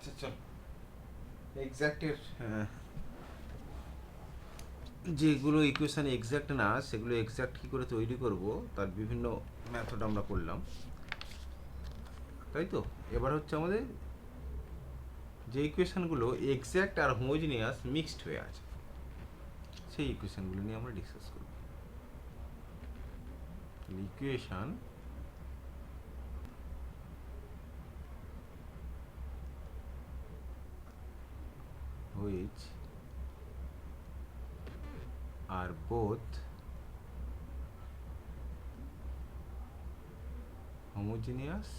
আচ্ছা চল এক্স্যাক্টের যেগুলো ইকুয়েশান এক্স্যাক্ট না সেগুলো এক্স্যাক্ট কী করে তৈরি করব তার বিভিন্ন মেথড আমরা করলাম, তাই তো। এবার হচ্ছে আমাদের যে ইকুয়েশানগুলো এক্স্যাক্ট আর হোমোজিনিয়াস মিক্সড হয়ে আছে সেই ইকুয়েশানগুলো নিয়ে আমরা ডিসকাস করব। Equation which are both homogeneous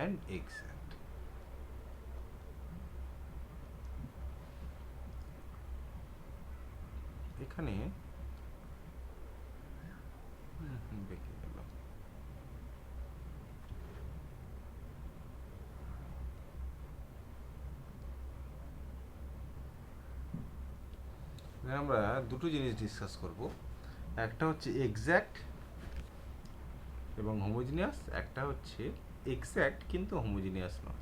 and exact. এখানে বেঁকে গেল। আমরা দুটো জিনিস ডিসকাস করব, একটা হচ্ছে এক্স্যাক্ট এবং হোমোজিনিয়াস, একটা হচ্ছে এক্স্যাক্ট কিন্তু হোমোজিনিয়াস নয়,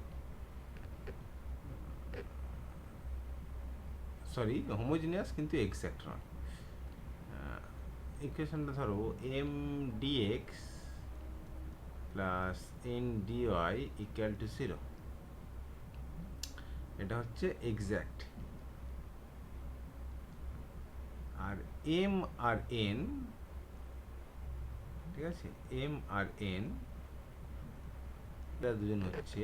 সরি হোমোজিনিয়াস কিন্তু এক্স্যাক্ট নয়। ইকুয়েশনটা ধরো M d x plus N d y equal to 0, এটা হচ্ছে এক্স্যাক্ট। আর এম আর এন, ঠিক আছে, এম আর এন এরা দুজন হচ্ছে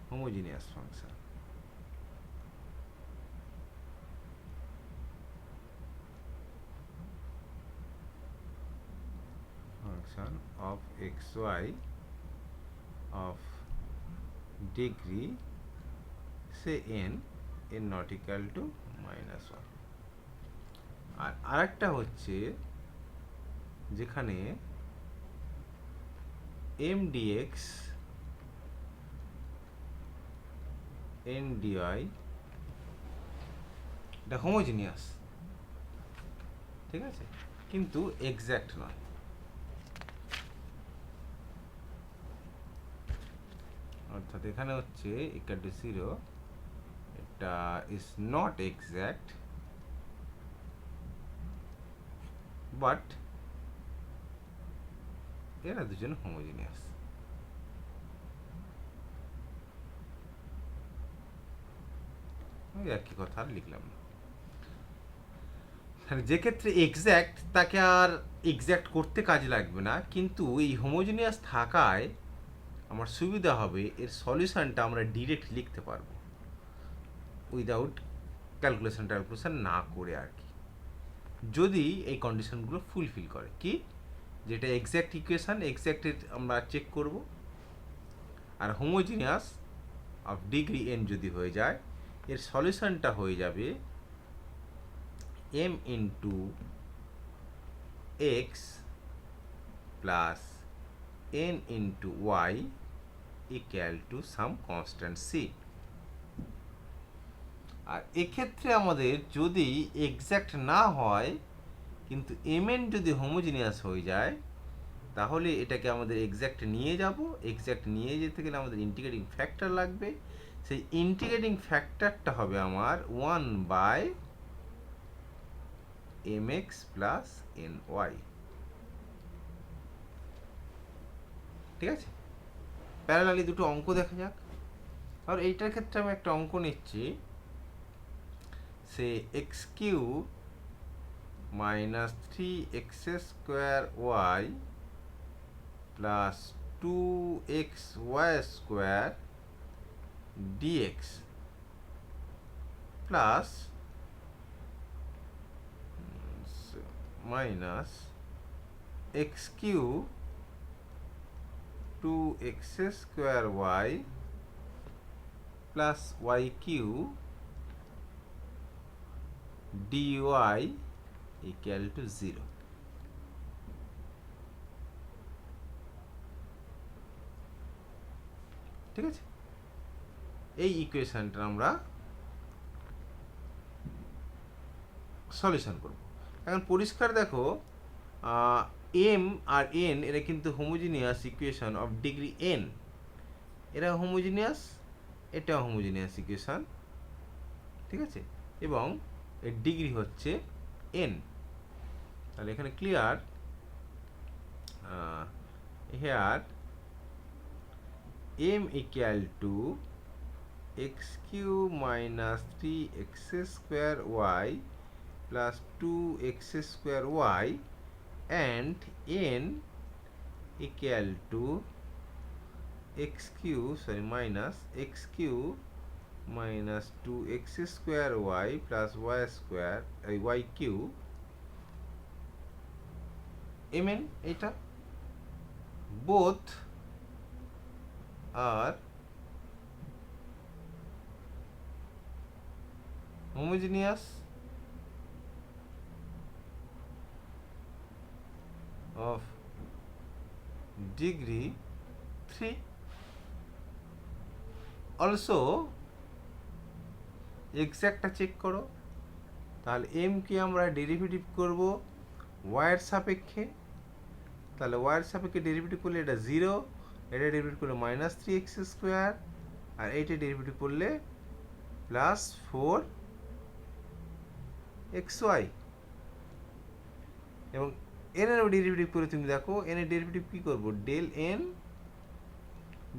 homogeneous function. Function of x y of degree say n n not equal to -1। আর আরেকটা হচ্ছে যেখানে এম ডিএক্স এন ডিওয়াই এটা হোমোজিনিয়াস, ঠিক আছে, কিন্তু এক্স্যাক্ট নয়। অর্থাৎ এখানে হচ্ছে ইকুয়াল টু 0, এটা ইজ নট এক্স্যাক্ট বাট এরা দুজন হোমোজিনিয়াস। একই কথা আর লিখলাম না। যে ক্ষেত্রে এক্স্যাক্ট তাকে আর এক্স্যাক্ট করতে কাজে লাগবে না, কিন্তু এই হোমোজিনিয়াস থাকায় আমার সুবিধা হবে, এর সলিউশনটা আমরা ডিরেক্ট লিখতে পারবো উইদাউট ক্যালকুলেশন না করে আর কি, যদি এই কন্ডিশনগুলো ফুলফিল করে। কি, যেটা এক্স্যাক্ট ইকুয়েশান এক্স্যাক্টের আমরা চেক করব, আর হোমোজিনিয়াস অফ ডিগ্রি এন যদি হয়ে যায় এর সলিউশনটা হয়ে যাবে m into x plus n into y equal to some constant c. আর এক্ষেত্রে আমাদের যদি এক্স্যাক্ট না হয় কিন্তু mn যদি হোমোজিনিয়াস হয়ে যায় তাহলে এটাকে আমাদের এক্স্যাক্ট নিয়ে যাব। এক্স্যাক্ট নিয়ে যেতে গেলে আমাদের ইন্টিগ্রেটিং ফ্যাক্টর লাগবে, সেই ইন্টিগ্রেটিং ফ্যাক্টরটা হবে আমার 1/mx প্লাস ny, ঠিক আছে। প্যারালালি দুটো অঙ্ক দেখা যাক। আর এইটার ক্ষেত্রে আমি একটা অঙ্ক নিচ্ছি, সে x cube minus 3x² plus 2xy² dx plus minus x cube 2x² plus y cube dy equal to 0। ঠিক আছে, এই ইকুয়েশনটা আমরা সলিউশন করব। এখন পরিষ্কার দেখো এম আর এন এরা কিন্তু homogeneous equation of degree n, এরা হোমোজিনিয়াস, এটা হোমোজিনিয়াস ইকুয়েশন, ঠিক আছে, এবং এর ডিগ্রি হচ্ছে এন। তাহলে এখানে clear, here m equal to x cube minus 3x square y plus 2x square y and n equal to minus x cube minus 2x square y plus y square y cube mn, এটা both are homogeneous of degree 3. Also এক্স্যাক্টটা check করো, তাহলে M K আমরা derivative করব ওয়াইয়ের সাপেক্ষে, তাহলে ওয়াইয়ের সাপেক্ষে ডেরিভেটিভ করলে এটা 0, এটা ডেরিভেটিভ করলে মাইনাস 3x স্কোয়ার, আর এইটা ডেরিভেটিভ করলে প্লাস 4xy, এবং এন এর ডেরিভেটিভ করে তুমি দেখো এন এর ডেরিভেটিভ কি করব, ডেল এন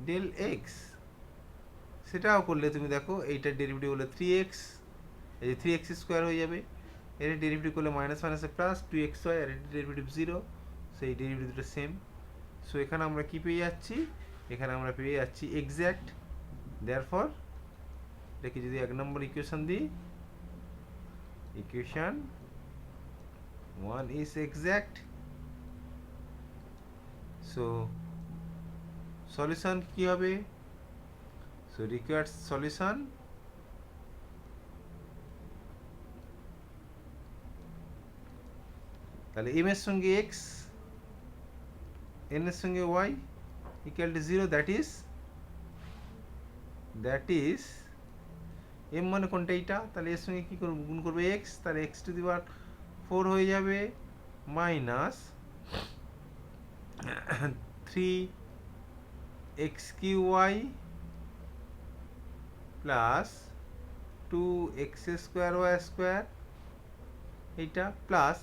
ডেল এক্স, সেটাও করলে তুমি দেখো এইটার ডেরিভেটিভ হলো 3x, এই যে 3x স্কোয়ার হয়ে যাবে, এর ডেরিভেটিভ করলে মাইনাস মাইনাসে প্লাস 2xy, আর এর ডেরিভেটিভ 0, সেই ডেরিভেটিভ দুটো সেম। সো এখানে আমরা কি পেয়ে যাচ্ছি, এখানে আমরা পেয়ে যাচ্ছি এক্স্যাক্ট। দেয়ারফর এটাকে যদি 1 নম্বর ইকুয়েশন দিই, equation 1 is exact. So solution কি হবে, so required solution তাহলে m এর সঙ্গে x, n এর সঙ্গে y equal to 0, that is m মানে কোনটা, এইটা, তাহলে এর সঙ্গে কি করব, গুণ করবে x, তাহলে x টু দি পাওয়ার 4 হয়ে যাবে, minus 3xqy plus 2x square y square, এইটা প্লাস,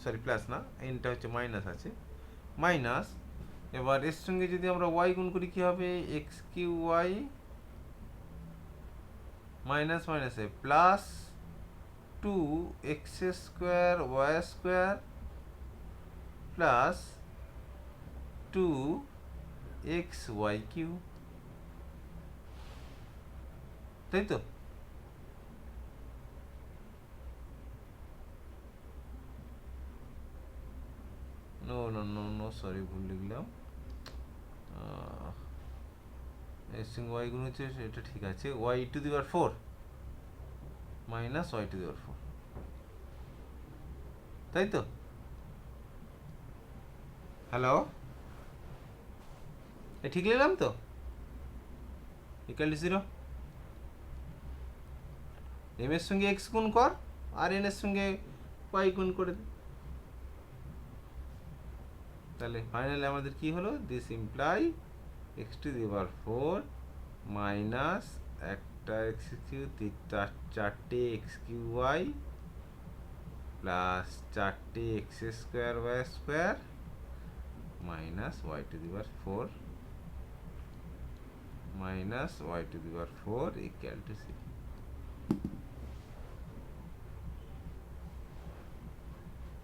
সরি প্লাস না, এনটা হচ্ছে মাইনাস আছে, মাইনাস, এবার এর সঙ্গে যদি আমরা y গুণ করি কি হবে, xqy মাইনাস মাইনাসে plus 2x square y square plus 2xy q, তাই তো? No no no no sorry, ভুল লিখলাম, এর সঙ্গে y গুণ হচ্ছে, এটা ঠিক আছে, y to the power 4 minus y to the power 4, তাই তো? হ্যালো, ঠিক লিখলাম তো? ইকুয়াল টু 0, এম এর সঙ্গে এক্স গুণ কর আর এন এর সঙ্গে y গুণ করে দে, তাহলে ফাইনালি আমাদের কি হলো, this imply x to the power 4 minus একটা এক্স কিউ, চারটে এক্স কিউ ওয়াই প্লাস চারটে x square y square minus y to the power 4 minus y to the power 4 equal to 0।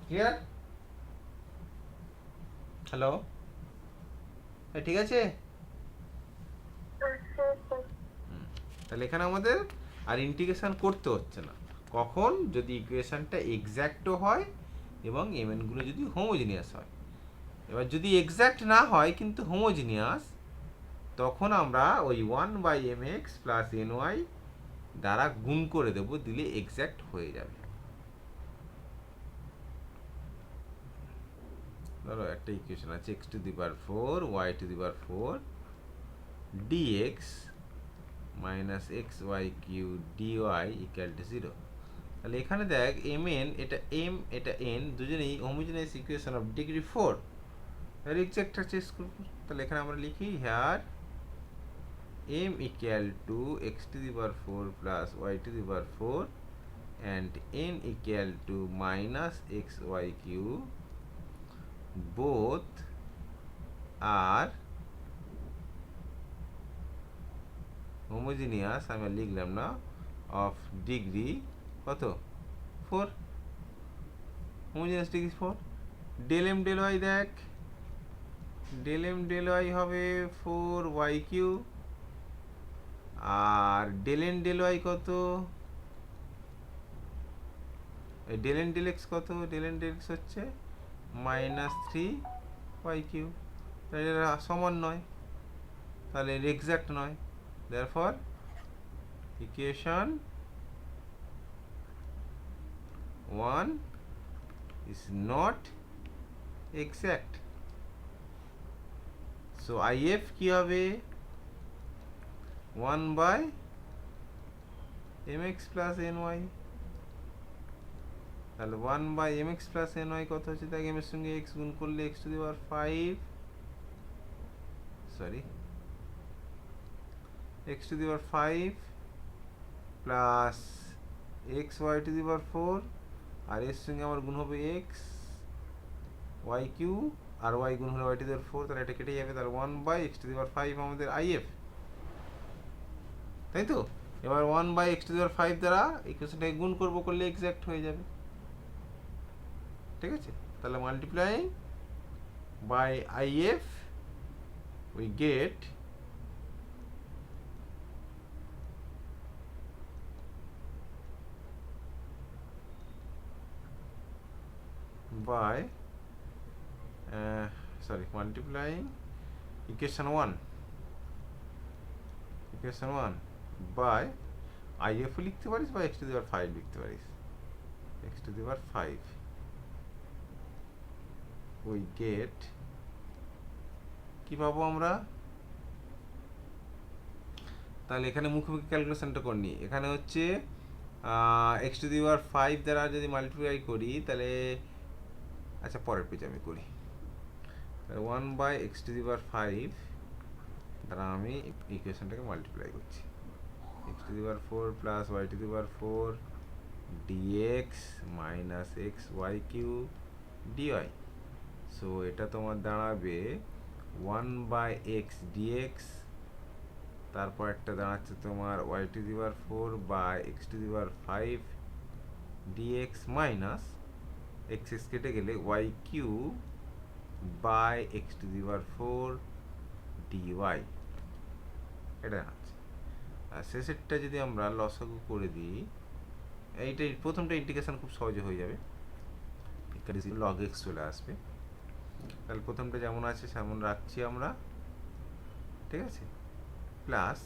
Clear? Hello, ঠিক আছে? তাহলে এখানে আমাদের আর integration করতে হচ্ছে না, কখন, যদি ইকুয়েশনটা এক্স্যাক্টও হয় এবং এমএনগুলো যদি হোমোজিনিয়াস হয়। এবার যদি এক্স্যাক্ট না হয় কিন্তু হোমোজিনিয়াস, তখন আমরা ওই 1/mx প্লাস ny দ্বারা গুণ করে দেব, দিলে এক্স্যাক্ট হয়ে যাবে। ধরো একটা ইকুয়েশন আছে, x to the power 4 y to the power 4 dx minus xy q dy equal to 0, তাহলে এখানে দেখ এম এন, এটা এম এটা এন, দুজনেই হোমোজেনিয়াস ইকুয়েশন অফ ডিগ্রি 4। এর এক্সাক্টটা চেস করব। তাহলে এখানে আমরা লিখি here m equal to x to the power 4 plus y to the power 4 and n equal to minus xy cube, both are homogeneous, আমি আর লিখলাম না, of degree কত 4, homogeneous degree 4। del m del y দেখ, del m del y হবে 4y cube, আর del n del y কত, del n del x কত, del n del x হচ্ছে -3y cube. তাহলে এটা সমান নয়, তাহলে এক্সাক্ট নয়। therefore equation 1 is not exact। so if কি হবে 1 by mx plus ny, তাহলে 1 by mx plus ny কত হচ্ছে, তাই m এর সঙ্গে x গুণ করলে x to the power 5, sorry x to the power 5 plus x y to the power 4, আর এর সঙ্গে আমার গুণ হবে এক্স ওয়াই কিউ, আর ওয়াই গুণ হলে ওয়াই টু দি পাওয়ার 4, তাহলে এটা কেটে যাবে। তাহলে 1 by x to the power 5 আমাদের আইএফ, তাই তো। এবার 1 by x to the power 5 দ্বারা ইকুয়েশনটাকে গুণ করবো, করলে এক্সাক্ট হয়ে যাবে, ঠিক আছে। তাহলে multiplying by IF we get by multiplying equation 1 by if লিখতে পারিস বা x to the power 5 লিখতে পারিস, x to the power 5 we get কি পাবো আমরা। তাহলে এখানে মুখোমুখি ক্যালকুলেশনটা করে নিই। এখানে হচ্ছে x to the power 5 দ্বারা যদি মাল্টিপ্লাই করি, তাহলে আচ্ছা পরের পেজে আমি করি। তাহলে 1 by x to the power 5 দ্বারা আমি ইকুয়েশনটাকে মাল্টিপ্লাই করছি, x to the power 4 plus y to the power 4 d x minus x y q d y. So এটা তোমার দাঁড়াবে 1 বাই এক্স ডিএক্স, তারপর একটা দাঁড়াচ্ছে তোমার y to the power 4 by x to the power 5 d x minus x x কেটে গেলে y Q by x to the power 4 d y, এটা আছে। আর শেষেরটা যদি আমরা লসাগু করে দিই, এইটাই প্রথমটা ইন্টিগ্রেশন খুব সহজে হয়ে যাবে, এখানে লগ এক্স চলে আসবে। তাহলে প্রথমটা যেমন আছে সেমন রাখছি আমরা, ঠিক আছে। প্লাস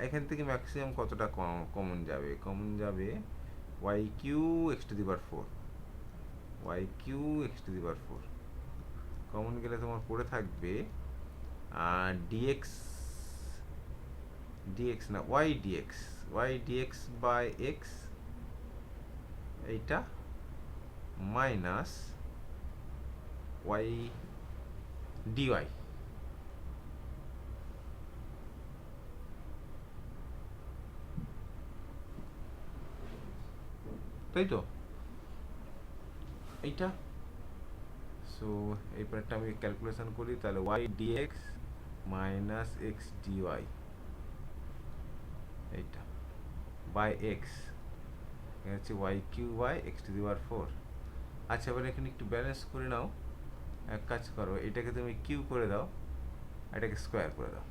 এখান থেকে ম্যাক্সিমাম কতটা কমন যাবে, কমন যাবে y q x to the power 4, y q x to the power 4 common গেলে তোমার পড়ে থাকবে ডিএক্স, ডিএক্স না ওয়াই ডিএক্স বাই এক্স, এইটা মাইনাস ওয়াই ডিওয়াই, তাই তো এইটা। সো এই পার্টটা আমি ক্যালকুলেশন করি, তাহলে y dx minus x dy, এইটা বাই এক্স হচ্ছে y Q by x to the power 4। আচ্ছা এবার এখানে একটু ব্যালেন্স করে নাও, এক কাজ করো, এটাকে তুমি কিউ করে দাও, এটাকে স্কোয়ার করে দাও,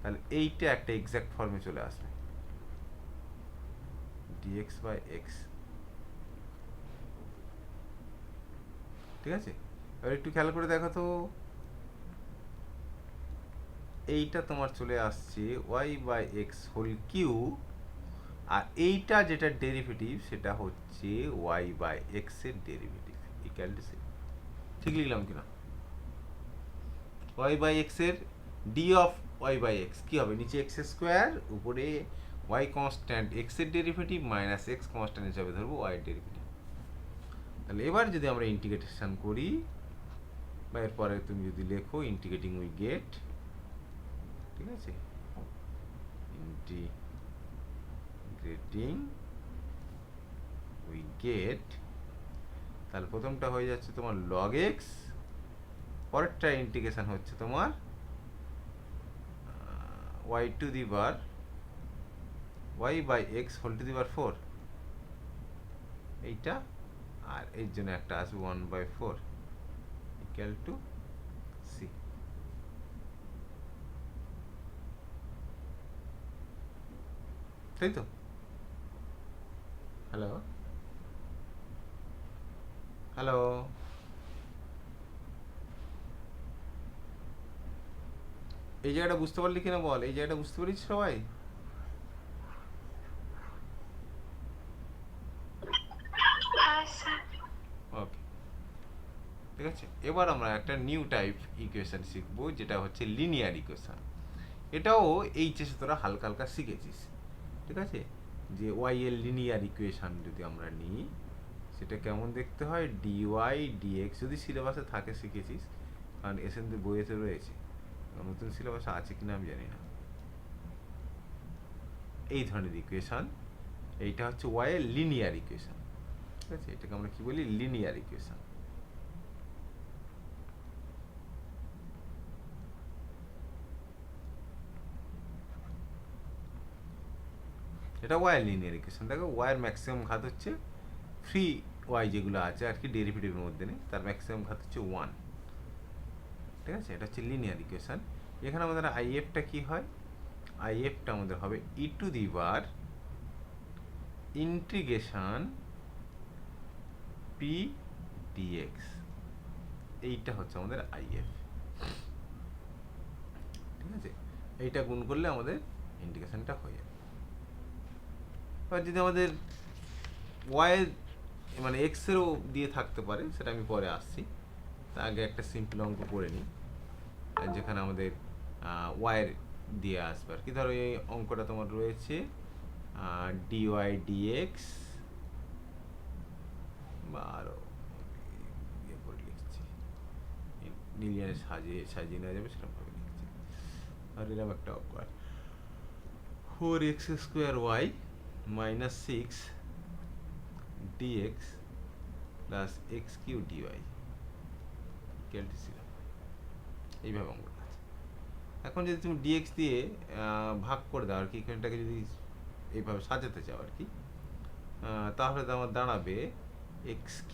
তাহলে এইটা একটা এক্সাক্ট ফর্মে চলে আসবে, ডিএক্স বাই এক্স, ঠিক আছে। এবার একটু খেয়াল করে দেখো তো, এইটা তোমার চলে আসছে y by x whole cube, আর এইটা যেটা ডেরিভেটিভ সেটা হচ্ছে ওয়াই বাই এক্স এর ডেরিভেটিভ ইকুয়াল টু সি, ঠিক লিখলাম কিনা। ওয়াই বাই এক্স এর d of y by x কি হবে, নিচে এক্স স্কোয়ার উপরে ওয়াই কনস্ট্যান্ট এক্স এর ডেরিভেটিভ মাইনাস এক্স কনস্ট্যান্ট হিসাবে ধরবো ওয়াই এর ডেরিভেটিভ। তাহলে এবার যদি আমরা ইন্টিগ্রেশন করি বা এরপরে তুমি যদি লেখো ইন্টিগ্রেটিং উই গেট, ঠিক আছে, ইন্টিগ্রেটিং উই গেট, তাহলে প্রথমটা হয়ে যাচ্ছে তোমার লগ এক্স, পরেরটা ইন্টিগ্রেশন হচ্ছে তোমার ওয়াই টু দি বার y by x whole to the বার 4, এইটা, আর এর জন্য একটা আসবে 1/4 ইকুয়াল টু সি। তাই তো? হ্যালো হ্যালো, এই জায়গাটা বুঝতে পারলি কিনা বল, এই জায়গাটা বুঝতে পারিস সবাই? ওকে, ঠিক আছে। এবার আমরা একটা নিউ টাইপ ইকুয়েশন শিখবো, যেটা হচ্ছে লিনিয়ার ইকুয়েশন। এটাও এইচএসে তোরা হালকা হালকা শিখেছিস, ঠিক আছে, যে ওয়াই এর লিনিয়ার ইকুয়েশন যদি আমরা নিই সেটা কেমন দেখতে হয়, ডিওয়াই ডিএক্স, যদি সিলেবাসে থাকে শিখেছিস, কারণ এসএনদের বইয়েতে রয়েছে, নতুন সিলেবাসে আছে কিনা আমি জানি না। এই ধরনের ইকুয়েশন, এইটা হচ্ছে ওয়াই এর লিনিয়ার ইকুয়েশন, ঠিক আছে, এটাকে আমরা কি বলি, লিনিয়ার ইকুয়েশন। এটা ওয়াই এর লিনিয়ার ইকুয়েশন। দেখো ওয়াই এর ম্যাক্সিমাম ঘাত হচ্ছে ফ্রি ওয়াই যেগুলো আছে আর কি ডেরিভেটিভের মধ্যে নেই, তার ম্যাক্সিমাম ঘাত হচ্ছে 1, ঠিক আছে, এটা হচ্ছে লিনিয়ার ইকুয়েশন। এখানে আমাদের আইএফটা কি হয়, আইএফটা আমাদের হবে ই টু দি বার ইন্টিগ্রেশন পি ডিএক্স, এইটা হচ্ছে আমাদের আইএফ, ঠিক আছে, এইটা গুণ করলে আমাদের ইন্টিগ্রেশনটা হয়ে যাবে। এবার যদি আমাদের ওয়াই মানে এক্সেরও দিয়ে থাকতে পারে, সেটা আমি পরে আসছি, তার আগে একটা সিম্পল অঙ্ক করে নিই, যেখানে আমাদের ওয়াইয়ের দিয়ে আসবে আর কি। ধরো এই অঙ্কটা তোমার রয়েছে ডিওয়াই ডিএক্স, বা আরও ইয়ে করে লিখছি, লিনিয়ারে সাজিয়ে নেওয়া যাবে সেরকমভাবে লিখছি। আর এরকম একটা অঙ্ক আর 4x² minus 6 d x plus x³ d y calculation, এইভাবে অঙ্কটা আছে। এখন যদি তুমি ডিএক্স দিয়ে ভাগ করে দাও আর কি, এখানটাকে যদি এইভাবে সাজাতে চাও আর কি, তাহলে তো আমার দাঁড়াবে x³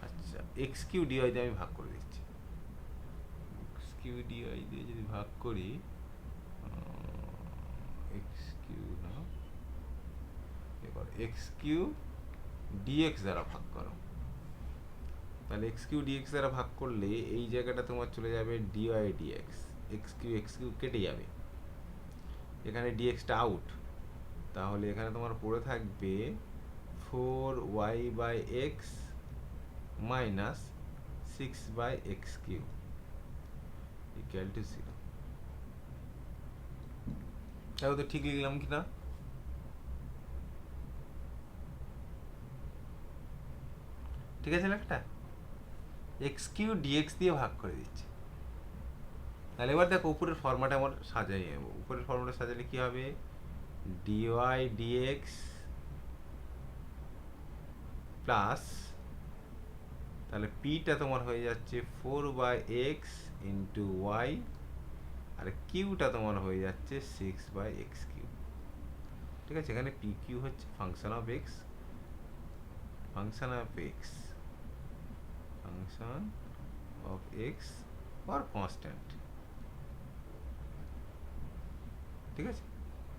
আচ্ছা x³ ডিওয়াই দিয়ে আমি ভাগ করে দিচ্ছি, x³ ডিওয়াই দিয়ে যদি ভাগ করি, x³ না x³ ডিএক্স দ্বারা ভাগ করো, তাহলে x³ ডিএক্স দ্বারা ভাগ করলে এই জায়গাটা তোমার চলে যাবে ডিওয়াই ডিএক্স, x³ কেটে যাবে, এখানে ডিএক্সটা আউট, তাহলে এখানে তোমার পড়ে থাকবে 4y/x minus 6/x³ equal to 0। তাহলে তো ঠিক লিখলাম কিনা? ঠিক আছে, লেখাটা x³ ডিএক্স দিয়ে ভাগ করে দিচ্ছে। তাহলে এবার দেখো উপরের ফর্মাটে আমার সাজাই নেব, উপরের ফর্মাটে সাজালে কি হবে, ডিওয়াই ডিএক্স প্লাস, তাহলে পিটা তোমার হয়ে যাচ্ছে 4/x ইন্টু ওয়াই, আর কিউটা তোমার হয়ে যাচ্ছে 6/x³, ঠিক আছে, এখানে পি কিউ হচ্ছে function of x, function of x, function of x or constant, ঠিক আছে।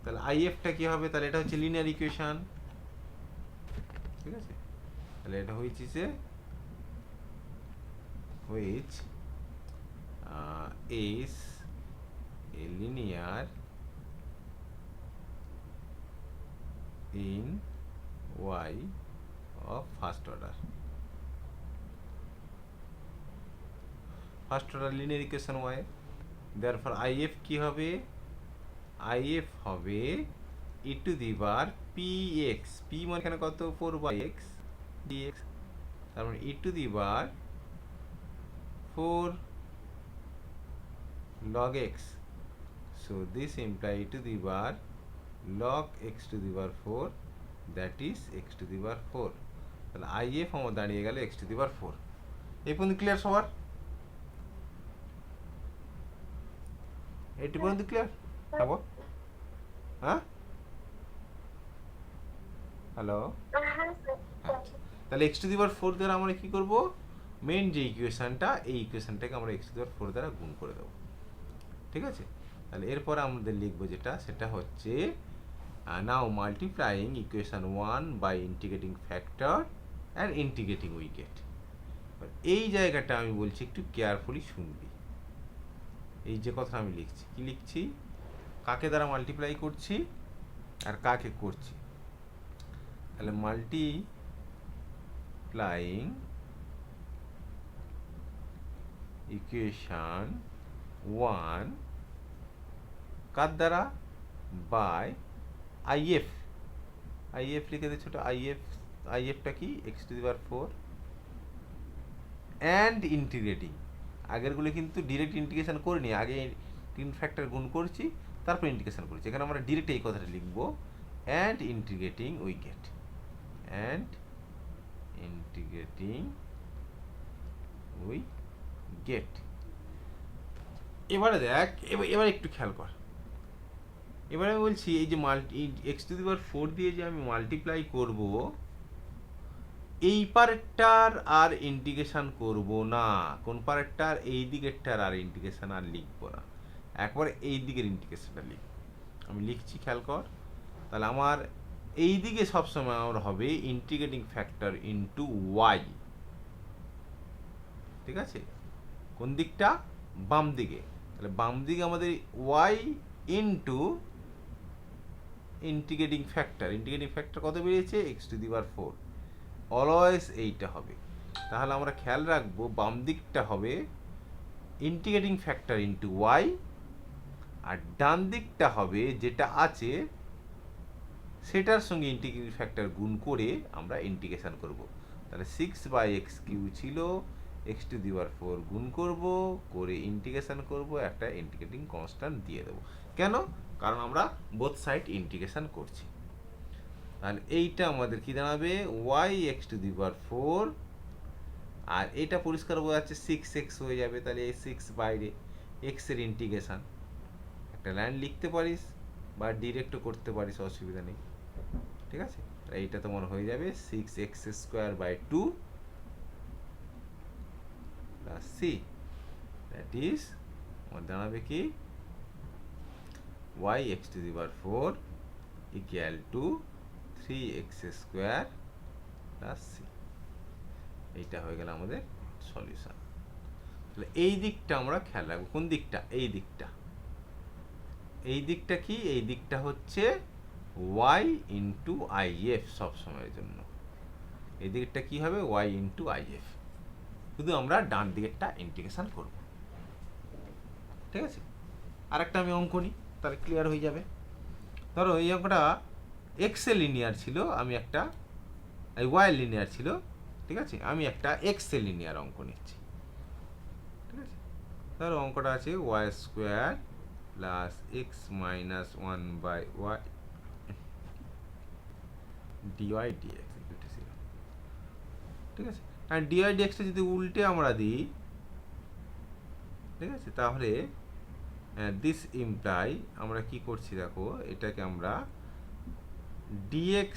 তাহলে আইএফটা কি হবে, তাহলে এটা হচ্ছে লিনিয়ার ইকুয়েশন, ঠিক আছে, তাহলে এটা হয়েছে যে which is a linear in y of first order, first order linear equation y, therefore if কি হবে, আইএফ হবে ই টু দি বার পি এক্স, পি মানে এখানে কত 4/x dx, তার মানে ই টু দি বার 4 log x. So this imply e to the bar log x to the bar 4, that is x to the bar 4. তাহলে if আমার দাঁড়িয়ে গেল x to the bar 4. এই পর্যন্ত ক্লিয়ার সবার? এইটি পর্যন্ত ক্লিয়ার? হ্যাঁ, হ্যালো, তাহলে এক্স টু দি পাওয়ার 4 দ্বারা আমরা কি করব, মেন যে ইকুয়েশনটা, এই ইকুয়েশনটাকে আমরা এক্স টু দি পাওয়ার 4 দ্বারা গুণ করে দেবো। ঠিক আছে, তাহলে এরপর আমাদের লিখবো যেটা, সেটা হচ্ছে now multiplying equation 1 by integrating factor and integrating we get. এই জায়গাটা আমি বলছি একটু কেয়ারফুলি শুনবি। এই যে কথা আমি লিখছি, কি লিখছি, কাকে দ্বারা মাল্টিপ্লাই করছি আর কাকে করছি। তাহলে মাল্টিপ্লাইং ইকুয়েশন 1 কার দ্বারা, বাই আইএফ, আইএফ লিখে দে ছোট, আইএফ, আইএফটা কি x to the power 4 and integrating. আগেরগুলো কিন্তু ডিরেক্ট ইন্টিগ্রেশন করিনি, আগে 3 ফ্যাক্টর গুণ করছি তারপর ইন্টিগ্রেশন করেছি। এখানে আমরা ডিরেক্ট এই কথাটা লিখবো, and integrating we gate, and integrating we gate. এবারে দেখ, এবার একটু খেয়াল কর, এবারে আমি বলছি এই যে এক্স টু দি পাওয়ার 4 দিয়ে যে আমি মাল্টিপ্লাই করব, এই পার্টটার আর ইন্টিগ্রেশন করব না। কোন পার্টটার? এই দিকেরটার আর ইন্টিগ্রেশন আর লিখবো না, একবারে এই দিকের ইন্টিগ্রেশনটা লিখব। আমি লিখছি, খেয়াল কর। তাহলে আমার এই দিকে সবসময় আমার হবে ইন্টিগ্রেটিং ফ্যাক্টর ইন্টু ওয়াই। ঠিক আছে, কোন দিকটা? বাম দিকে। তাহলে বাম দিকে আমাদের y into integrating factor, integrating factor কত বেরিয়েছে? X to the power 4। Always এইটা হবে। তাহলে আমরা খেয়াল রাখবো, বাম দিকটা হবে ইন্টিগ্রেটিং ফ্যাক্টর ইন্টু ওয়াই, আর ডান দিকটা হবে যেটা আছে সেটার সঙ্গে ইন্টিগ্রেটিং ফ্যাক্টর গুণ করে আমরা ইন্টিগ্রেশন করব। তাহলে 6/x কিউ ছিল, এক্স টু দি পাওয়ার 4 গুণ করব, করে ইন্টিগ্রেশন করব, একটা ইন্টিগ্রেটিং কনস্ট্যান্ট দিয়ে দেবো। কেন? কারণ আমরা বোথ সাইড ইন্টিগ্রেশন করছি। তাহলে এইটা আমাদের কি দাঁড়াবে, Y x to the power 4, আর এটা পরিষ্কার বোঝা যাচ্ছে 6x হয়ে যাবে। তাহলে এই 6 বাইরে, এক্স এর ইন্টিগ্রেশন একটা লাইন লিখতে পারিস বা ডিরেক্টও করতে পারিস, অসুবিধা নেই। ঠিক আছে, এইটা তোমার হয়ে যাবে 6x²/2 plus C, that is আমার দাঁড়াবে কি, y x to the power 4 equal to 3x² plus c. এইটা হয়ে গেল আমাদের সলিউশন। তাহলে এই দিকটা আমরা খেয়াল রাখবো। কোন দিকটা? এই দিকটা। এই দিকটা কি? এই দিকটা হচ্ছে ওয়াই ইন্টু আইএফ সবসময়ের জন্য। এই দিকটা কি হবে? Y into IF. শুধু আমরা ডান দিকেরটা ইন্টিগ্রেশন করব। ঠিক আছে, আরেকটা আমি অঙ্ক নিই, তাহলে ক্লিয়ার হয়ে যাবে। ধরো এই অঙ্কটা এক্স এ লিনিয়ার ছিল, আমি একটা ওয়াই লিনিয়ার ছিল। ঠিক আছে, আমি একটা এক্স এ লিনিয়ার অঙ্ক নিচ্ছি। ঠিক আছে, ধরো অঙ্কটা আছে y² plus x minus 1/y dy dx। ঠিক আছে, আর dy dxটা যদি উল্টে আমরা দিই, ঠিক আছে, তাহলে দিস ইমপ্লাই আমরা কি করছি দেখো, এটাকে আমরা dx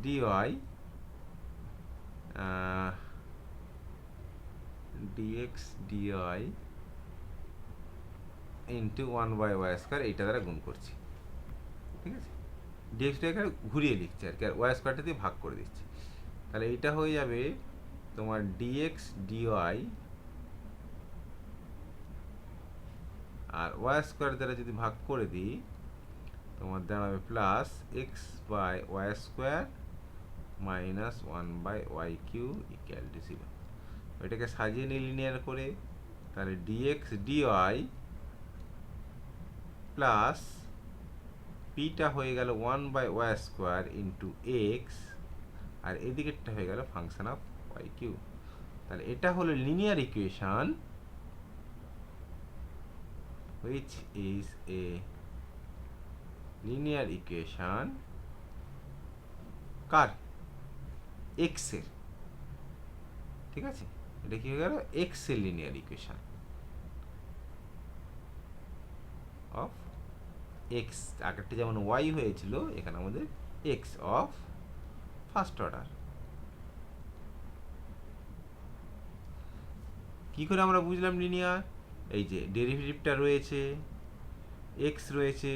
dy dx dy into 1/y² এইটা দ্বারা গুণ করছি। ঠিক আছে, dx ঘুরিয়ে লিখছি আর কি, আর y² দিয়ে ভাগ করে দিচ্ছি। তাহলে এইটা হয়ে যাবে তোমার dx dy, আর y² দ্বারা যদি ভাগ করে দিই তোমার দাঁড়াবে plus x/y² minus 1/y³ equal to 0। এটাকে সাজিয়ে নিই লিনিয়ার করে। তাহলে dx dy প্লাস পিটা হয়ে গেল 1/y² ইন্টু এক্স, আর এদিকেরটা হয়ে গেল ফাংশন অফ ওয়াই কিউ। তাহলে এটা হলো linear equation which is a linear equation car, x এর। ঠিক আছে, এটা কি হয়ে গেল এক্স এর লিনিয়ার ইকুয়েশন অফ এক্স। আগেরটা যেমন ওয়াই হয়েছিল, এখানে আমাদের এক্স অফ ফার্স্ট অর্ডার। কি করে আমরা বুঝলাম লিনিয়ার? এই যে ডেরিভেটিভটা রয়েছে, এক্স রয়েছে,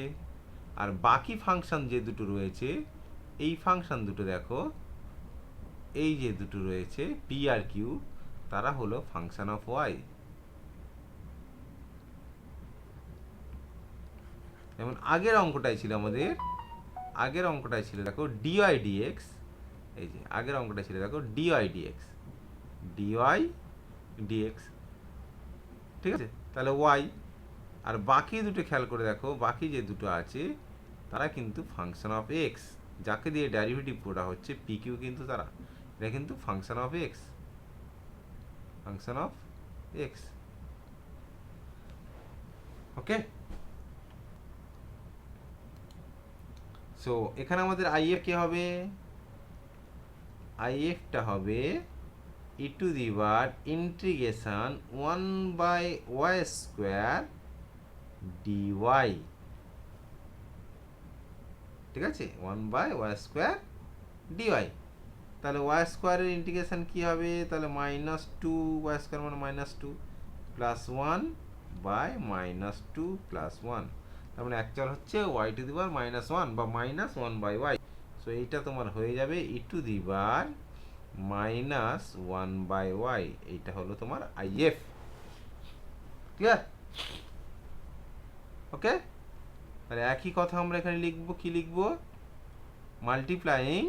আর বাকি ফাংশন যে দুটো রয়েছে, এই ফাংশন দুটো দেখো, এই যে দুটো রয়েছে পি আর কিউ, তারা হলো ফাংশন অফ ওয়াই। যেমন আগের অঙ্কটাই ছিল আমাদের, আগের অঙ্কটাই ছিল দেখো ডিওয়াই ডিএক্স, এই যে আগের অঙ্কটাই ছিল দেখো ডিওয়াই ডিএক্স, ডিওয়াই ডিএক্স। ঠিক আছে, তাহলে ওয়াই। আর বাকি দুটো খেয়াল করে দেখো, বাকি যে দুটো আছে তারা কিন্তু ফাংশন অফ এক্স, যাকে দিয়ে ডেরিভেটিভ করা হচ্ছে পি কিউ, কিন্তু তারা এটা কিন্তু function of x, function of x. Okay, so এখানে আমাদের আইএফ কি হবে? আইএফটা হবে e to the power integration 1/y² dy. ঠিক আছে, 1/y² ডিওয়াই। তাহলে y² এর ইন্টিগ্রেশন কি হবে? তাহলে -2 y² মানে -2 প্লাস 1/-2 প্লাস 1, তার মানে অ্যাকচুয়াল হচ্ছে y টু দি পাওয়ার -1 বা -1/y। সো এইটা তোমার হয়ে যাবে ই টু দি পাওয়ার -1/y। এইটা হলো তোমার আইএফ। ক্লিয়ার? ওকে, তাহলে একই কথা আমরা এখানে লিখবো, কি লিখবো? Multiplying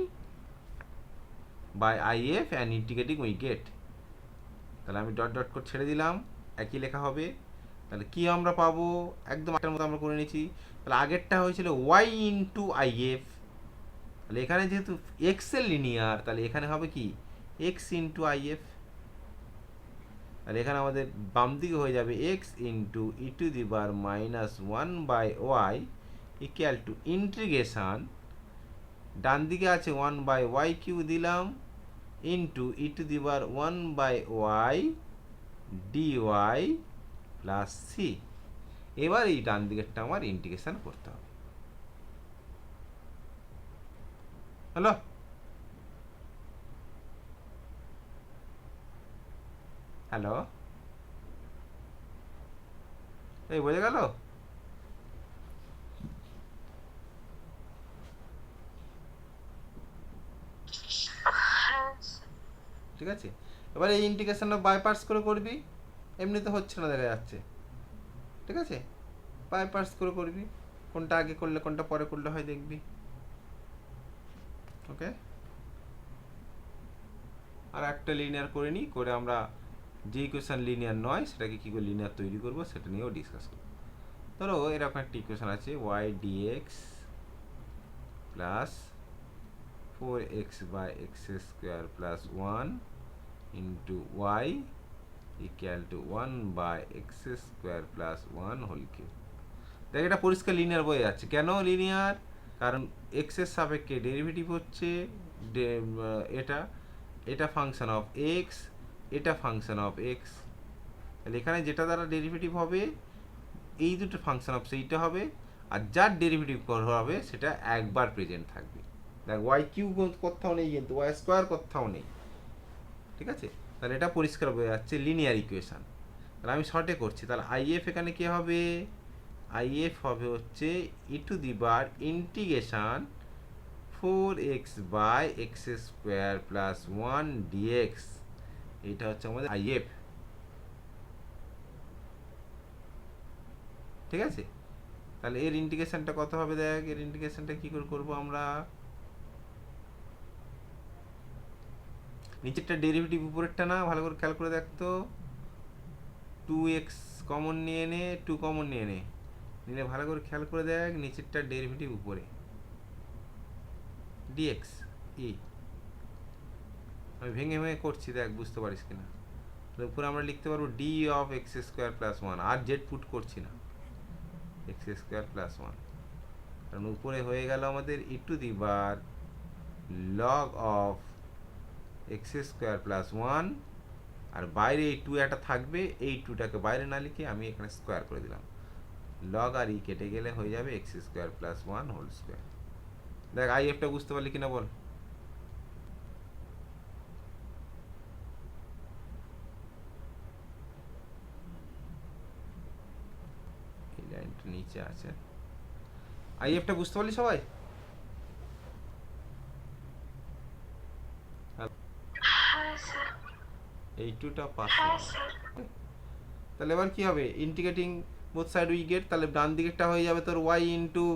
by IF and integrating we get. তাহলে আমি ডট ডট করে ছেড়ে দিলাম, একই লেখা হবে। তাহলে কি আমরা পাবো? একদম আগের মতো আমরা করে নিয়েছি। তাহলে আগেরটা হয়েছিল ওয়াই ইন্টু আইএফ, তাহলে এখানে যেহেতু এক্স এর লিনিয়ার, তাহলে এখানে হবে কি এক্স ইন্টু আইএফ। তাহলে এখানে আমাদের বাম দিকে হয়ে যাবে x into e to the power -1/y equal to integration, ডান দিকে আছে 1/y³ দিলাম, into e to the power 1/y dy plus c. এবার এই ডান দিকেরটা আমার ইন্টিগ্রেশন করতে হবে। হ্যালো, হ্যালো, এই বোঝা গেল? ঠিক আছে, এবার এই ইন্টিগ্রেশনটা বাই পার্টস করে করবি, এমনিতে হচ্ছে না দেখা যাচ্ছে। ঠিক আছে, বাই পার্টস করে করবি, কোনটা আগে করলে কোনটা পরে করলে হয় দেখবি। ওকে, আর একটা লিনিয়ার করে নিই, করে আমরা যে ইকুয়েশন লিনিয়ার নয় সেটাকে কী করে লিনিয়ার তৈরি করবো সেটা নিয়েও ডিসকাস করবো। ধরো এরকম একটা ইকুয়েশন আছে y d x plus 4x/x² plus 1 into y equal to 1/x² plus 1 whole cube. দেখ, এটা পরিষ্কার লিনিয়ার বয়ে যাচ্ছে। কেন লিনিয়ার? কারণ এক্স এর সাপেক্ষে ডেরিভেটিভ হচ্ছে এটা, এটা ফাংশন অফ এক্স, এটা ফাংশন অফ এক্স। তাহলে এখানে যেটা দ্বারা ডেরিভেটিভ হবে এই দুটো ফাংশন অফ সেইটা হবে, আর যার ডেরিভেটিভ হবে সেটা একবার প্রেজেন্ট থাকবে। দেখ, ওয়াই কিউ কোথাও নেই, কিন্তু y² কোথাও নেই। ঠিক আছে, তাহলে এটা পরিষ্কার হয়ে যাচ্ছে লিনিয়ার ইকুয়েশন। তাহলে আমি শর্টে করছি, তাহলে আইএফ এখানে কি হবে? আইএফ হবে হচ্ছে e to the power integration 4x/x² plus 1 dx. এটা হচ্ছে আমাদের আইএফ। ঠিক আছে, তাহলে এর ইন্টিগ্রেশনটা কত হবে? দেখ, এর ইন্টিগ্রেশনটা কি করে করবো আমরা? নিচেরটা ডেরিভেটিভ, উপরেরটা না, ভালো করে খেয়াল করে দেখতো। 2x কমন নিয়ে নে, 2 কমন নিয়ে নে, নিলে ভালো করে খেয়াল করে দেখ, নিচেরটা ডেরিভেটিভ উপরে ডিএক্স ই। আমি ভেঙে ভেঙে করছি, দেখ বুঝতে পারিস কিনা। উপরে আমরা লিখতে পারবো d of x square plus one, আর জেড পুট করছি না, এক্স স্কোয়ার প্লাস ওয়ান, কারণ উপরে হয়ে গেল আমাদের ই টু দি বার log of x square plus one, আর বাইরে এই টু একটা থাকবে, এই টুটাকে বাইরে না লিখে আমি এখানে স্কোয়ার করে দিলাম, লগ আর ই কেটে গেলে হয়ে যাবে x square plus one whole square. দেখ আই এফটা বুঝতে পারলি কিনা বল। এই লাইনটা নিচে আছে, আই এফটা বুঝতে পারলি সবাই? এই টুটা পাশে, তাহলে এবার কি হবে, integrating both side we get, তাহলে ডান দিকেরটা হয়ে যাবে তোর ওয়াই ইন্টু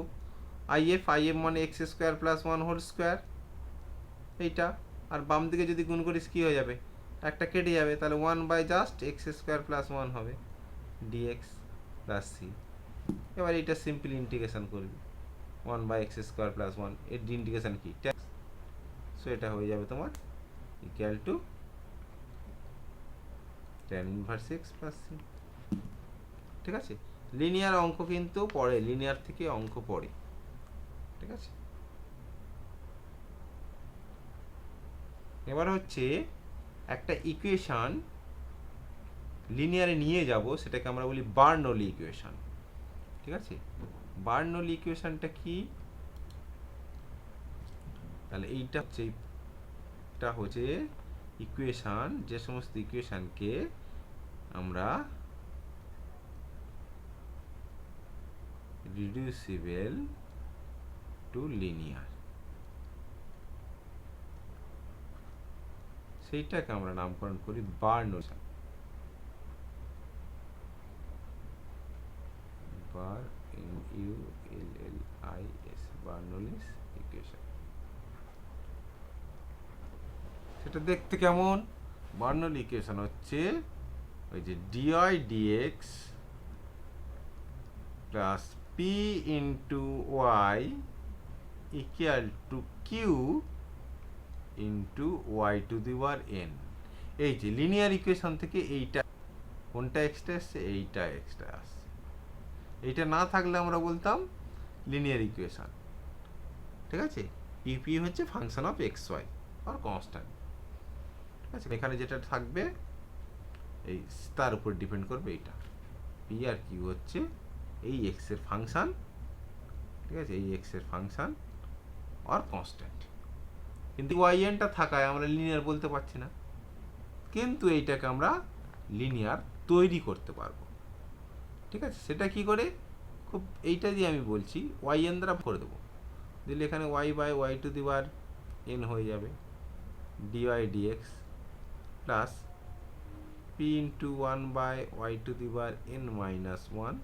আইএফ, আইএফ মানে x square plus one whole square এইটা, আর বাম দিকে যদি গুণ করিস কী হয়ে যাবে, একটা কেটে যাবে, তাহলে one by just x square plus one হবে ডিএক্স প্লাস সি। এবার এইটা সিম্পল ইন্টিগ্রেশন করবি, one by x square plus one, এর ইন্টিগ্রেশন কি ট্যাক্স, সো এটা হয়ে যাবে তোমার equal to tan inverse x plus c. ঠিক আছে, লিনিয়ার অঙ্ক কিন্তু পড়ে, লিনিয়ার থেকে অঙ্ক পড়ে, ঠিক আছে। এবার হচ্ছে একটা ইকুয়েশন লিনিয়ারে নিয়ে যাব, সেটাকে আমরা বলি বার্নৌলি ইকুয়েশন, ঠিক আছে। বার্নৌলি ইকুয়েশনটা কি, তাহলে এইটা হচ্ছে ইকুয়েশন, যে সমস্ত ইকুয়েশনকে আমরা রিডিউসিবল টু লিনিয়ার, সেইটাকে আমরা নামকরণ করি বার্নৌলি, বার্নৌলিস বার্নৌলিস ইকুয়েশন। সেটা দেখতে কেমন, বার্নৌলি ইকুয়েশন হচ্ছে ওই যে d y d x plus p into y equal to q into y to the power n. এই যে লিনিয়ার ইকুয়েশন থেকে এইটা কোনটা এক্সট্রা আসছে, এইটা এক্সট্রা আসছে, এইটা না থাকলে আমরা বলতাম লিনিয়ার ইকুয়েশন, ঠিক আছে। পিপি হচ্ছে ফাংশন অফ এক্স ওয়াই আর কনস্ট্যান্ট, ঠিক আছে। এখানে যেটা থাকবে এই তার উপর ডিপেন্ড করবে এইটা, পি আর কিউ হচ্ছে এই এক্স এর ফাংশন, ঠিক আছে, এই এক্স এর ফাংশন আর কনস্ট্যান্ট। কিন্তু ওয়াই এনটা থাকায় আমরা লিনিয়ার বলতে পারছি না, কিন্তু এইটাকে আমরা লিনিয়ার তৈরি করতে পারবো, ঠিক আছে। সেটা কি করে, খুব এইটা দিয়ে আমি বলছি, ওয়াই এন দ্বারা করে দেবো, দিলে এখানে y by y to the power n হয়ে যাবে d y dx plus p into one by y to the power n minus one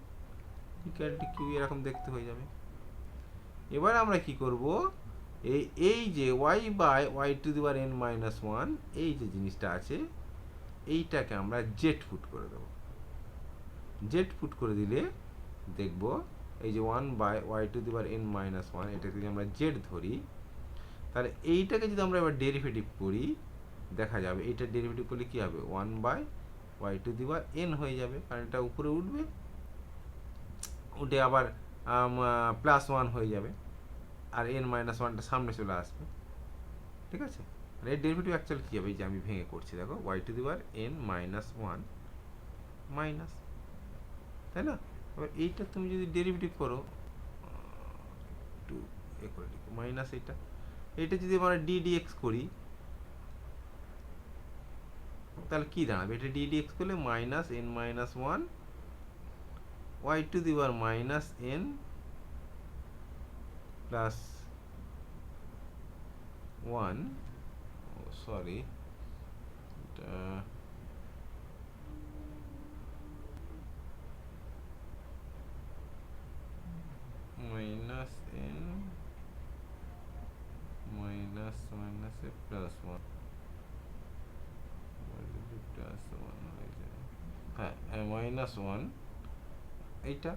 equal to q, এরকম দেখতে হয়ে যাবে। এবার আমরা কি করব, এই যে y by y to the power n minus one, এই যে জিনিসটা আছে এইটাকে আমরা জেড ফুট করে দেবো। জেড ফুট করে দিলে দেখব এই যে one by y to the power n minus one, এটাকে যদি আমরা জেড ধরি, তাহলে এইটাকে যদি আমরা এবার ডেরিভেটিভ করি, দেখা যাবে এইটার ডেরিভেটিভ করলে কী হবে, one by y to the power n হয়ে যাবে, কারণ এটা উপরে উঠবে, উঠে আবার প্লাস ওয়ান হয়ে যাবে, আর এন মাইনাস ওয়ানটা সামনে চলে আসবে, ঠিক আছে। আর এর ডেরিভেটিভ অ্যাকচুয়ালি কী হবে, এই যে আমি ভেঙে করছি, দেখো y to the power n minus one minus, তাই না। এবার এইটা তুমি যদি ডেরিভেটিভ করো, একটু এ করে লিখো মাইনাস, এইটা যদি আমরা ডি ডিএক্স করি, তাহলে কী দাঁড়াবে, এটা ডি ডিএক্স করলে minus n minus one y to the power minus n plus one, sorry এটা মাইনাস এন মাইনাস মাইনাসে প্লাস ওয়ান, প্লাস ওয়ান হয়ে যায়, হ্যাঁ মাইনাস ওয়ান এইটা,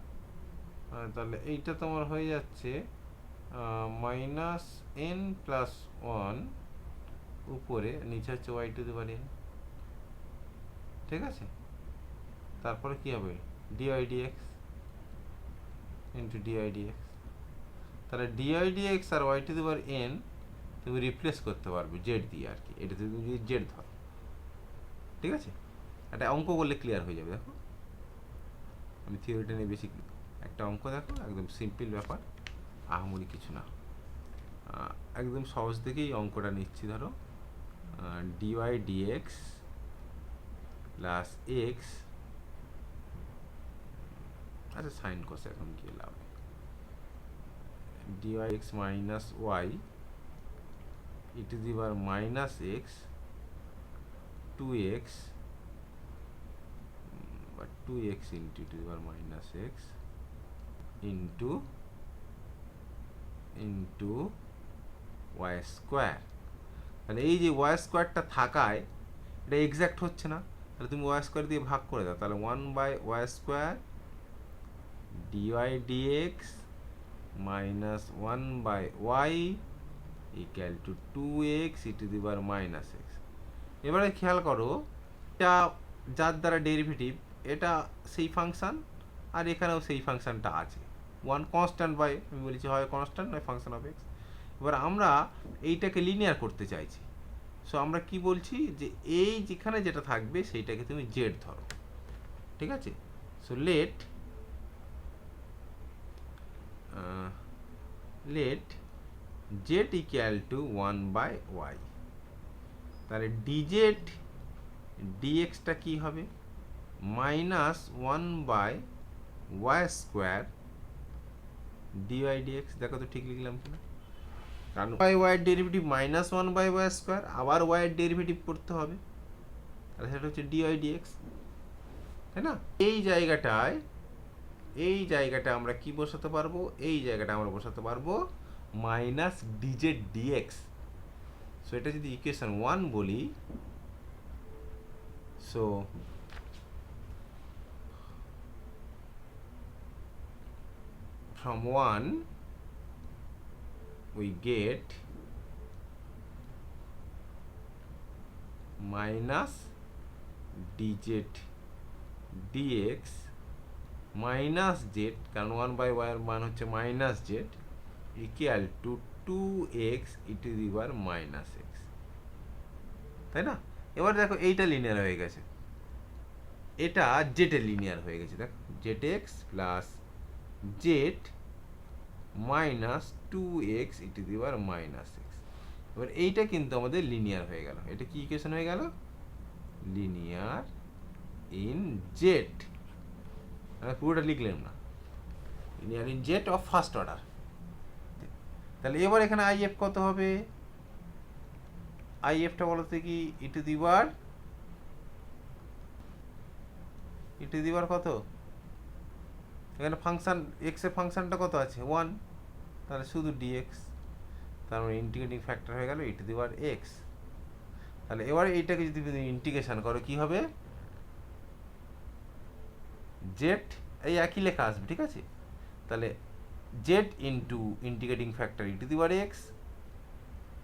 তাহলে এইটা তোমার হয়ে যাচ্ছে মাইনাস এন প্লাস ওয়ান, উপরে নিচে হচ্ছে y to the power n, ঠিক আছে। তারপরে কি হবে, DI dx into DI dx. তাহলে ডিআই ডিএক্স আর y to the power n তুমি রিপ্লেস করতে পারবে জেড দিয়ে আর কি, এটা তুমি যদি জেড ধরো, ঠিক আছে। একটা অঙ্ক করলে ক্লিয়ার হয়ে যাবে। দেখো আমি থিওরিটা নিয়ে বেশি, একটা অঙ্ক দেখো, একদম সিম্পল ব্যাপার, আহামরি কিছু না, একদম সহজ থেকেই অঙ্কটা নিচ্ছি। ধরো ডিওয়াই ডিএক্স প্লাস এক্স, আচ্ছা সাইন কোস এখন গিয়ে লাভ, dy x minus y e to the power minus x two x বা two x into to the power minus x into into y square. তাহলে এই যে ওয়াই স্কোয়ারটা থাকায় এটা এক্স্যাক্ট হচ্ছে না, তাহলে তুমি ওয়াই স্কোয়ার দিয়ে ভাগ করে দাও, তাহলে one by y square d y d x minus one by y equal to two x e to the power minus x. এবারে খেয়াল করো, এটা যার দ্বারা ডেরিভেটিভ, এটা সেই ফাংশান আর এখানেও সেই ফাংশানটা আছে, ওয়ান কনস্ট্যান্ট বাই, আমি বলেছি হয় কনস্ট্যান্ট নয় ফাংশন অফ এক্স। এবার আমরা এইটাকে লিনিয়ার করতে চাইছি, সো আমরা কি বলছি যে এই যেখানে যেটা থাকবে সেইটাকে তুমি জেড ধরো, ঠিক আছে। So let z equal to one by y, তাহলে ডিজেড ডিএক্সটা কি হবে, minus one by y square d y d x. দেখো তো ঠিক লিখলাম কিনা, কারণ ওয়াই ওয়াইয়ের derivative minus one by y square, আবার ওয়াইয়ের ডেরিভেটিভ করতে হবে, তাহলে সেটা হচ্ছে ডিওয়াই ডিএক্স, তাই না। এই জায়গাটা আমরা কি বসাতে পারবো, এই জায়গাটা আমরা বসাতে পারবো মাইনাস ডিজেড ডিএক্স। সো এটা যদি ইকুয়েশন ওয়ান বলি, so from 1 we get minus dz dx minus z, কারণ 1 বাই y এর মান হচ্ছে minus z, equal to two x e to the power minus x, তাই না। এবার দেখো এইটা লিনিয়ার হয়ে গেছে, এটা জেডের লিনিয়ার হয়ে গেছে, দেখো z x plus z minus two x e to the power minus x. এবার এইটা কিন্তু আমাদের লিনিয়ার হয়ে গেল, এটা কি ইকুয়েশন হয়ে গেল, লিনিয়ার ইন জেড, আমি পুরোটা লিখলাম না, linear in Z of first order. তাহলে এবার এখানে আই এফ কত হবে, আই এফটা বলতে কি ই টু দি পাওয়ার কত, এখানে ফাংশন এক্স এর ফাংশনটা কত আছে ওয়ান, তাহলে শুধু ডিএক্স, তার মানে ইন্টিগ্রেটিং ফ্যাক্টর হয়ে গেল ই টু দি পাওয়ার এক্স। তাহলে এবার এইটাকে যদি তুমি ইন্টিগ্রেশন করো কি হবে, জেড এই একই লেখা আসবে, ঠিক আছে। তাহলে z into integrating factor e to the power x,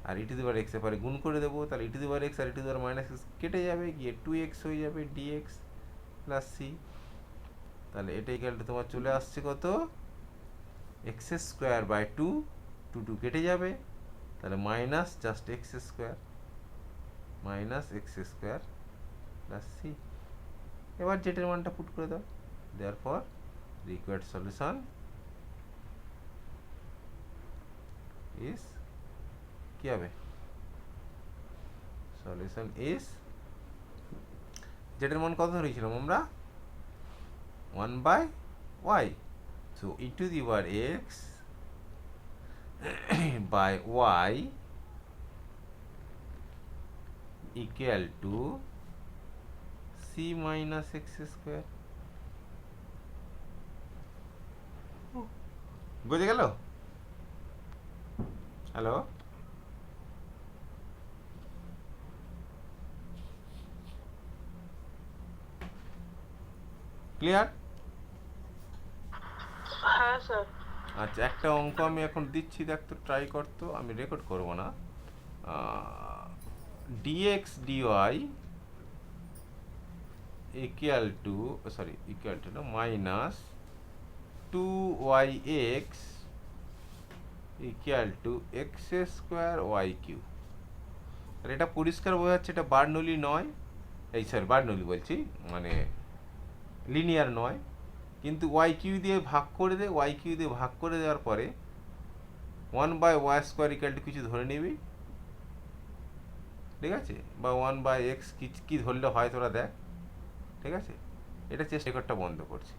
আর e to the power x এর পরে গুণ করে দেবো, তাহলে e to the power x আর e to the power minus x কেটে যাবে, গিয়ে টু এক্স হয়ে যাবে ডিএক্স প্লাস সি। তাহলে এটা ইকুয়াল টু তোমার চলে আসছে কত, x square by two, two two কেটে যাবে, তাহলে minus just x square, minus x square plus c. এবার জেটের মানটা পুট করে দাও, দেওয়ার পর রিকোয়ার্ড সলিউশন ইজ কি হবে, সলিউশন ইজ, জেটের মান কত ধরেছিলাম আমরা, one by y, so e to the power x by y equal to c minus x square, বুঝে গেল। Hello, clear. হ্যাঁ হ্যাঁ স্যার। আচ্ছা, একটা অঙ্ক আমি এখন দিচ্ছি, দেখ তো, ট্রাই কর তো, আমি রেকর্ড করব না। Dx dy equal to, sorry equal to না, minus 2yx equal to x square y cube. এটা পরিষ্কার বোঝা যাচ্ছে এটা বার্নৌলি নয়, এই সরি বার্নৌলি বলছি, মানে লিনিয়ার নয়। কিন্তু ওয়াই কিউ দিয়ে ভাগ করে দে, ওয়াই কিউ দিয়ে ভাগ করে দেওয়ার পরে 1/y² ইকুয়াল টু কিছু ধরে নিবি, ঠিক আছে, বা 1/x কি ধরলে হয় তোরা দেখ, ঠিক আছে। এটা চেষ্টা রেকর্ডটা বন্ধ করছি।